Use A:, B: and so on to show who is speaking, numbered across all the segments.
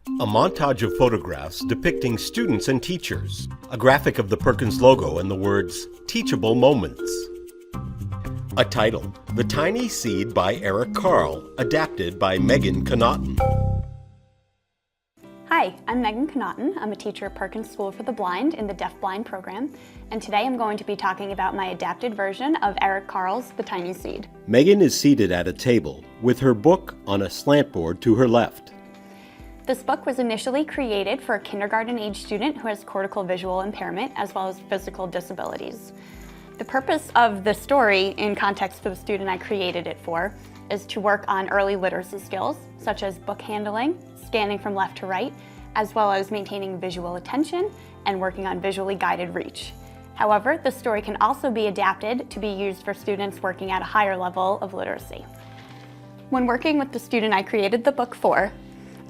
A: A montage of photographs depicting students and teachers, a graphic of the Perkins logo and the words, "Teachable Moments." A title, The Tiny Seed by Carle, adapted by Connaughton.
B: Hi, I'm Connaughton. I'm a teacher at Perkins School for the Blind in the Deaf-Blind program, and today I'm going to be talking about my adapted version of Carle's The Tiny Seed.
A: Megan is seated at a table with her book on a slant board to her left.
B: This book was initially created for a kindergarten-age student who has cortical visual impairment as well as physical disabilities. The purpose of the story, in context for the student I created it for, is to work on early literacy skills, such as book handling, scanning from left to right, as well as maintaining visual attention and working on visually guided reach. However, the story can also be adapted to be used for students working at a higher level of literacy. When working with the student I created the book for,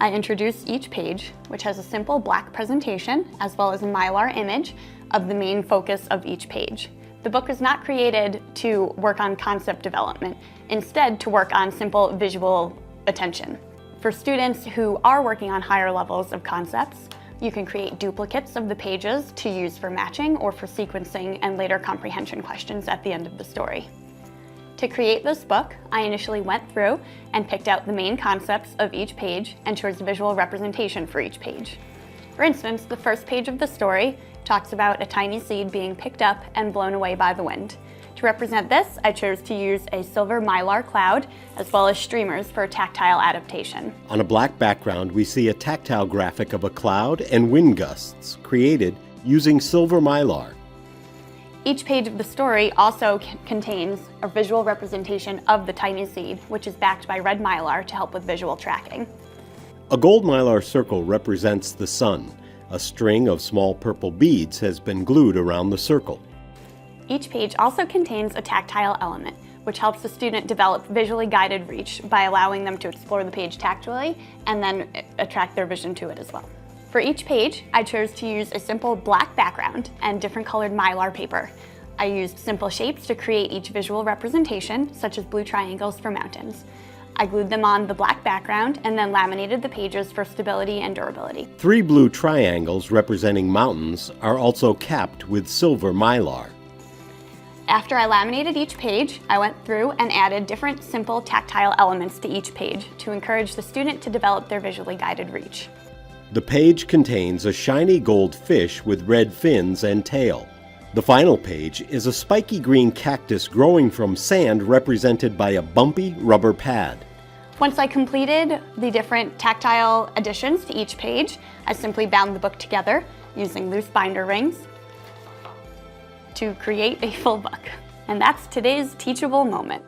B: I introduced each page, which has a simple black presentation, as well as a Mylar image of the main focus of each page. The book was not created to work on concept development, instead to work on simple visual attention. For students who are working on higher levels of concepts, you can create duplicates of the pages to use for matching or for sequencing and later comprehension questions at the end of the story. To create this book, I initially went through and picked out the main concepts of each page and chose visual representation for each page. For instance, the first page of the story talks about a tiny seed being picked up and blown away by the wind. To represent this, I chose to use a silver Mylar cloud as well as streamers for a tactile adaptation.
A: On a black background, we see a tactile graphic of a cloud and wind gusts created using silver Mylar.
B: Each page of the story also contains a visual representation of the tiny seed, which is backed by red Mylar to help with visual tracking.
A: A gold Mylar circle represents the sun. A string of small purple beads has been glued around the circle.
B: Each page also contains a tactile element, which helps the student develop visually guided reach by allowing them to explore the page tactily and then attract their vision to it as well. For each page, I chose to use a simple black background and different colored Mylar paper. I used simple shapes to create each visual representation, such as blue triangles for mountains. I glued them on the black background and then laminated the pages for stability and durability.
A: 3 blue triangles representing mountains are also capped with silver Mylar.
B: After I laminated each page, I went through and added different simple tactile elements to each page to encourage the student to develop their visually guided reach.
A: The page contains a shiny gold fish with red fins and tail. The final page is a spiky green cactus growing from sand represented by a bumpy rubber pad.
B: Once I completed the different tactile additions to each page, I simply bound the book together using loose binder rings to create a full book. And that's today's teachable moment.